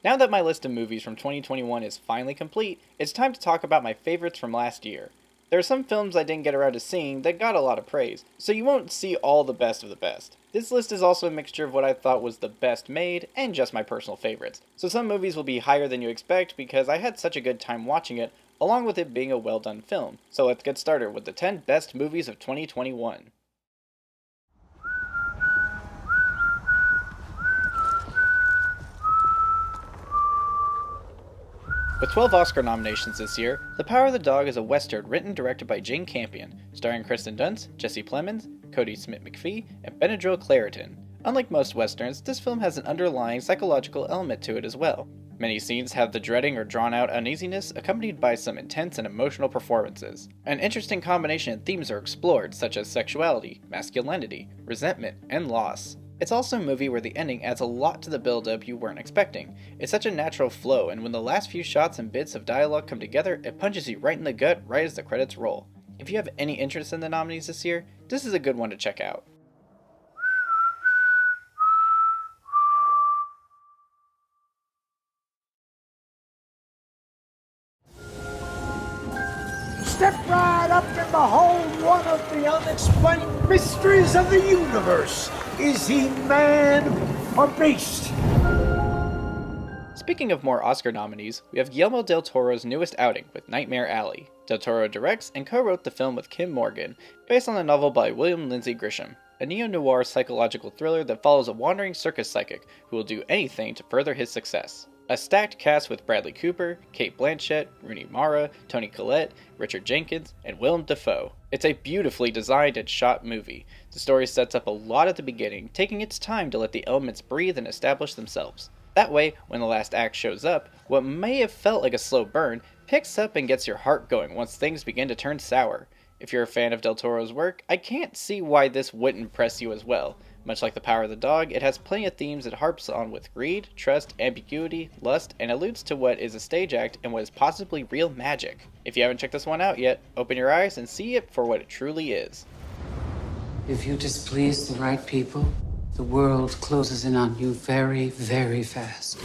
Now that my list of movies from 2021 is finally complete, it's time to talk about my favorites from last year. There are some films I didn't get around to seeing that got a lot of praise, so you won't see all the best of the best. This list is also a mixture of what I thought was the best made and just my personal favorites, so some movies will be higher than you expect because I had such a good time watching it, along with it being a well done film. So let's get started with the 10 best movies of 2021. With 12 Oscar nominations this year, The Power of the Dog is a western written and directed by Jane Campion, starring Kristen Dunst, Jesse Plemons, Cody Smith-McPhee, and Benadryl Claritin. Unlike most westerns, this film has an underlying psychological element to it as well. Many scenes have the dreading or drawn-out uneasiness accompanied by some intense and emotional performances. An interesting combination of themes are explored, such as sexuality, masculinity, resentment, and loss. It's also a movie where the ending adds a lot to the build-up you weren't expecting. It's such a natural flow, and when the last few shots and bits of dialogue come together, it punches you right in the gut right as the credits roll. If you have any interest in the nominees this year, this is a good one to check out. Step right up and behold one of the unexplained mysteries of the universe. Is he man or beast? Speaking of more Oscar nominees, we have Guillermo del Toro's newest outing with Nightmare Alley. Del Toro directs and co-wrote the film with Kim Morgan, based on a novel by William Lindsay Grisham, a neo-noir psychological thriller that follows a wandering circus psychic who will do anything to further his success. A stacked cast with Bradley Cooper, Cate Blanchett, Rooney Mara, Toni Collette, Richard Jenkins, and Willem Dafoe. It's a beautifully designed and shot movie. The story sets up a lot at the beginning, taking its time to let the elements breathe and establish themselves. That way, when the last act shows up, what may have felt like a slow burn picks up and gets your heart going once things begin to turn sour. If you're a fan of Del Toro's work, I can't see why this wouldn't impress you as well. Much like The Power of the Dog, it has plenty of themes it harps on with greed, trust, ambiguity, lust, and alludes to what is a stage act and what is possibly real magic. If you haven't checked this one out yet, open your eyes and see it for what it truly is. If you displease the right people, the world closes in on you very, very fast.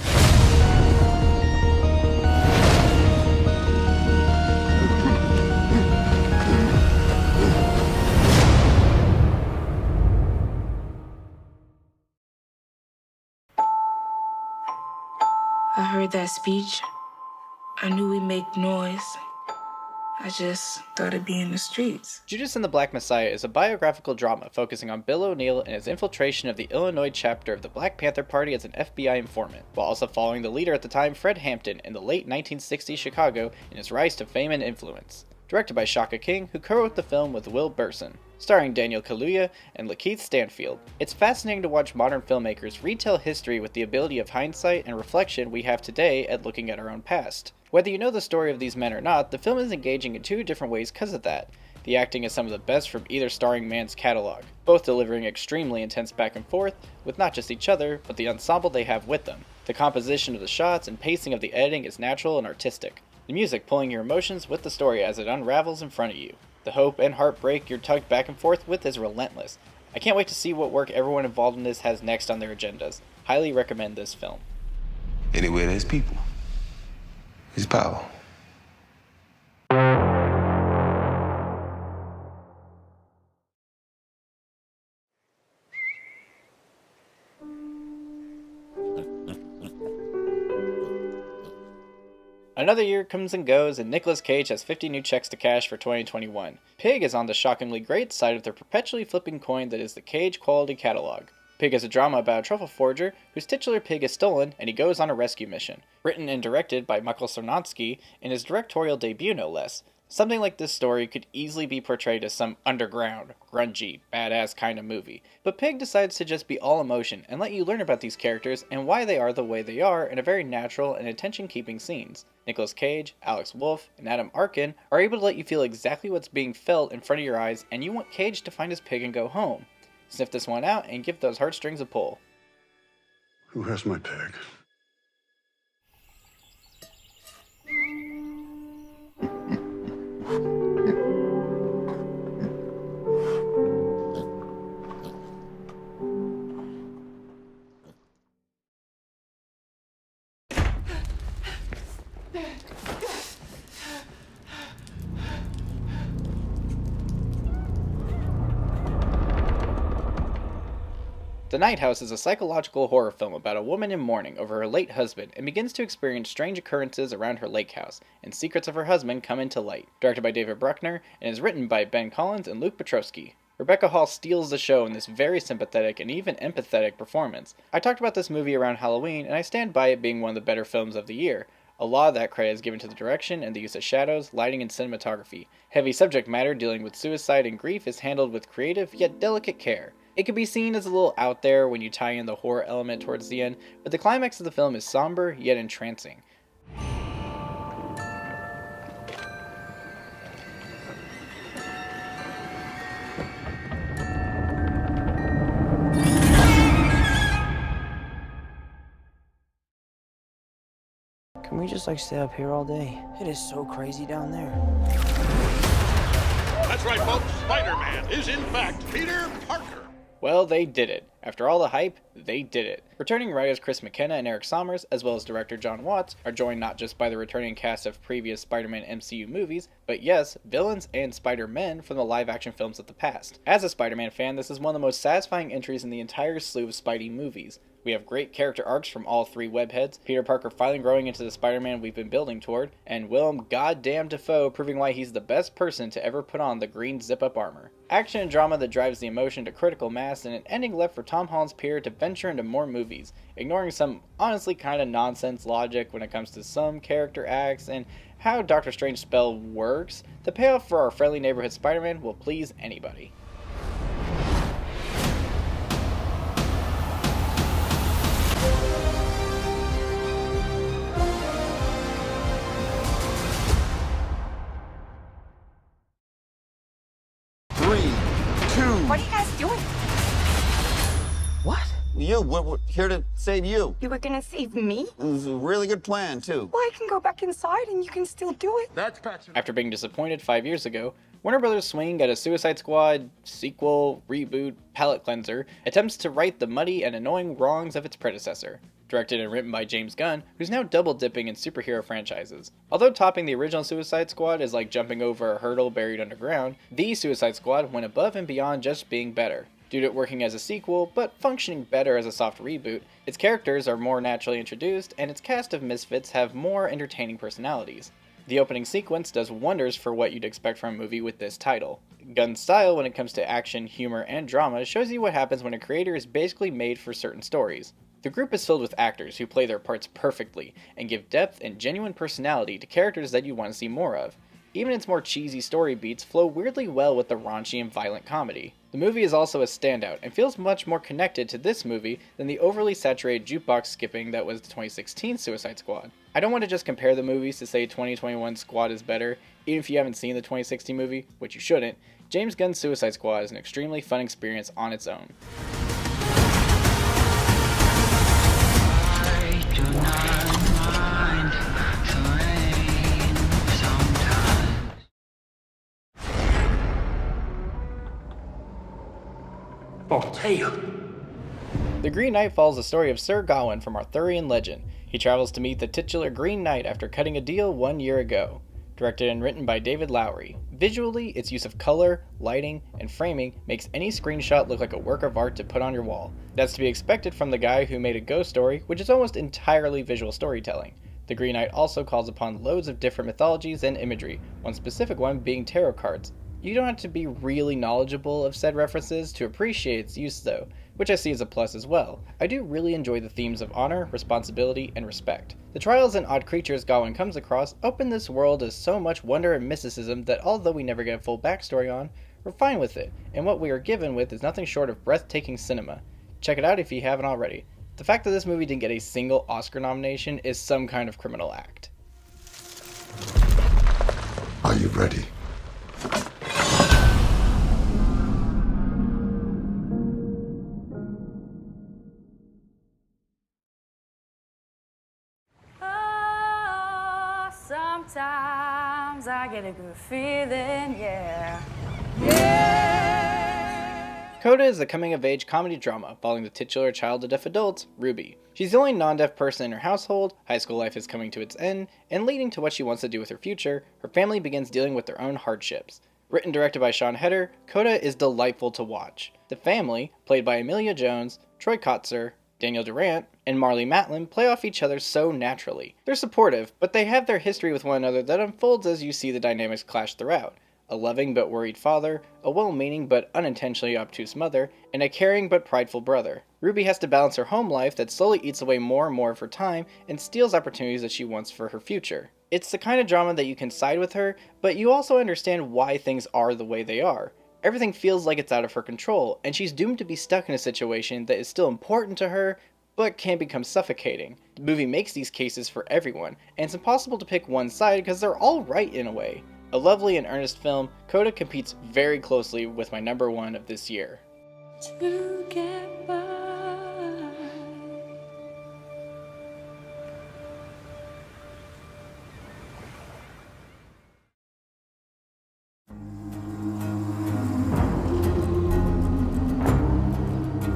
I heard that speech. I knew we'd make noise. I just thought it'd be in the streets. Judas and the Black Messiah is a biographical drama focusing on Bill O'Neill and his infiltration of the Illinois chapter of the Black Panther Party as an FBI informant, while also following the leader at the time, Fred Hampton, in the late 1960s Chicago in his rise to fame and influence. Directed by Shaka King, who co-wrote the film with Will Burson. Starring Daniel Kaluuya and Lakeith Stanfield. It's fascinating to watch modern filmmakers retell history with the ability of hindsight and reflection we have today at looking at our own past. Whether you know the story of these men or not, the film is engaging in two different ways because of that. The acting is some of the best from either starring man's catalog, both delivering extremely intense back and forth, with not just each other, but the ensemble they have with them. The composition of the shots and pacing of the editing is natural and artistic. The music pulling your emotions with the story as it unravels in front of you. The hope and heartbreak you're tugged back and forth with is relentless. I can't wait to see what work everyone involved in this has next on their agendas. Highly recommend this film. Anywhere there's people, there's power. Another year comes and goes, and Nicolas Cage has 50 new checks to cash for 2021. Pig is on the shockingly great side of the perpetually flipping coin that is the Cage quality catalog. Pig is a drama about a truffle forger whose titular pig is stolen and he goes on a rescue mission. Written and directed by Michael Sarnowski in his directorial debut no less. Something like this story could easily be portrayed as some underground, grungy, badass kind of movie, but Pig decides to just be all emotion and let you learn about these characters and why they are the way they are in a very natural and attention-keeping scenes. Nicolas Cage, Alex Wolff, and Adam Arkin are able to let you feel exactly what's being felt in front of your eyes, and you want Cage to find his pig and go home. Sniff this one out and give those heartstrings a pull. Who has my pig? The Night House is a psychological horror film about a woman in mourning over her late husband and begins to experience strange occurrences around her lake house, and secrets of her husband come into light. Directed by David Bruckner and is written by Ben Collins and Luke Petrowski. Rebecca Hall steals the show in this very sympathetic and even empathetic performance. I talked about this movie around Halloween, and I stand by it being one of the better films of the year. A lot of that credit is given to the direction and the use of shadows, lighting, and cinematography. Heavy subject matter dealing with suicide and grief is handled with creative yet delicate care. It can be seen as a little out there when you tie in the horror element towards the end, but the climax of the film is somber yet entrancing. Can we just stay up here all day? It is so crazy down there. That's right, folks. Spider-Man is in fact Peter Parker. Well, they did it. After all the hype, they did it. Returning writers Chris McKenna and Eric Sommers, as well as director John Watts, are joined not just by the returning cast of previous Spider-Man MCU movies, but yes, villains and Spider-Men from the live-action films of the past. As a Spider-Man fan, this is one of the most satisfying entries in the entire slew of Spidey movies. We have great character arcs from all three webheads, Peter Parker finally growing into the Spider-Man we've been building toward, and Willem goddamn Dafoe proving why he's the best person to ever put on the green zip-up armor. Action and drama that drives the emotion to critical mass, and an ending left for Tom Holland's Peter to venture into more movies, ignoring some honestly kinda nonsense logic when it comes to some character acts and how Doctor Strange's spell works. The payoff for our friendly neighborhood Spider-Man will please anybody. What are you guys doing? What? We're here to save you. You were gonna save me? It was a really good plan, too. Well, I can go back inside and you can still do it. That's Patrick. After being disappointed 5 years ago, Warner Bros. Swing at a Suicide Squad sequel, reboot, palate cleanser attempts to right the muddy and annoying wrongs of its predecessor. Directed and written by James Gunn, who's now double-dipping in superhero franchises. Although topping the original Suicide Squad is like jumping over a hurdle buried underground, the Suicide Squad went above and beyond just being better. Due to it working as a sequel, but functioning better as a soft reboot, its characters are more naturally introduced, and its cast of misfits have more entertaining personalities. The opening sequence does wonders for what you'd expect from a movie with this title. Gunn's style when it comes to action, humor, and drama shows you what happens when a creator is basically made for certain stories. The group is filled with actors who play their parts perfectly, and give depth and genuine personality to characters that you want to see more of. Even its more cheesy story beats flow weirdly well with the raunchy and violent comedy. The movie is also a standout, and feels much more connected to this movie than the overly saturated jukebox skipping that was the 2016 Suicide Squad. I don't want to just compare the movies to say 2021 Squad is better, even if you haven't seen the 2016 movie, which you shouldn't. James Gunn's Suicide Squad is an extremely fun experience on its own. The Green Knight follows the story of Sir Gawain from Arthurian legend. He travels to meet the titular Green Knight after cutting a deal 1 year ago. Directed and written by David Lowery. Visually, its use of color, lighting, and framing makes any screenshot look like a work of art to put on your wall. That's to be expected from the guy who made a Ghost Story, which is almost entirely visual storytelling. The Green Knight also calls upon loads of different mythologies and imagery, one specific one being tarot cards. You don't have to be really knowledgeable of said references to appreciate its use though, which I see as a plus as well. I do really enjoy the themes of honor, responsibility, and respect. The trials and odd creatures Gawain comes across open this world as so much wonder and mysticism that although we never get a full backstory on, we're fine with it, and what we are given with is nothing short of breathtaking cinema. Check it out if you haven't already. The fact that this movie didn't get a single Oscar nomination is some kind of criminal act. Are you ready? Sometimes I get a good feeling, yeah. Coda is a coming-of-age comedy drama following the titular child of deaf adults, Ruby. She's the only non-deaf person in her household, high school life is coming to its end, and leading to what she wants to do with her future, her family begins dealing with their own hardships. Written and directed by Sean Heder, Coda is delightful to watch. The family, played by Emilia Jones, Troy Kotzer, Daniel Durant, and Marlee Matlin, play off each other so naturally. They're supportive, but they have their history with one another that unfolds as you see the dynamics clash throughout. A loving but worried father, a well-meaning but unintentionally obtuse mother, and a caring but prideful brother. Ruby has to balance her home life that slowly eats away more and more of her time and steals opportunities that she wants for her future. It's the kind of drama that you can side with her, but you also understand why things are the way they are. Everything feels like it's out of her control, and she's doomed to be stuck in a situation that is still important to her, but can become suffocating. The movie makes these cases for everyone, and it's impossible to pick one side because they're all right in a way. A lovely and earnest film, Coda competes very closely with my number one of this year. To get by.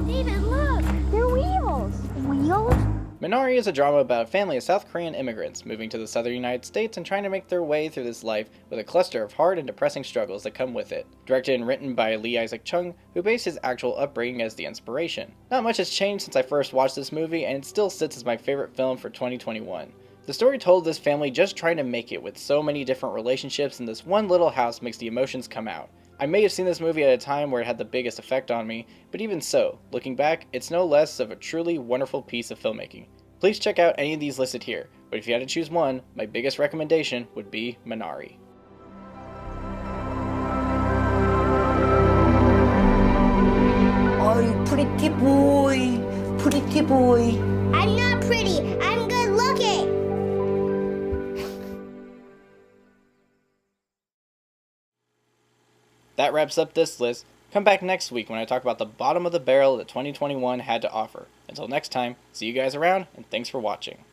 David, look! They're wheels! Wheels? Minari is a drama about a family of South Korean immigrants moving to the southern United States and trying to make their way through this life with a cluster of hard and depressing struggles that come with it. Directed and written by Lee Isaac Chung, who based his actual upbringing as the inspiration. Not much has changed since I first watched this movie, and it still sits as my favorite film for 2021. The story told this family just trying to make it with so many different relationships in this one little house makes the emotions come out. I may have seen this movie at a time where it had the biggest effect on me, but even so, looking back, it's no less of a truly wonderful piece of filmmaking. Please check out any of these listed here, but if you had to choose one, my biggest recommendation would be Minari. Oh, pretty boy, pretty boy. I'm not pretty, I'm good looking. That wraps up this list. Come back next week when I talk about the bottom of the barrel that 2021 had to offer. Until next time, see you guys around, and thanks for watching.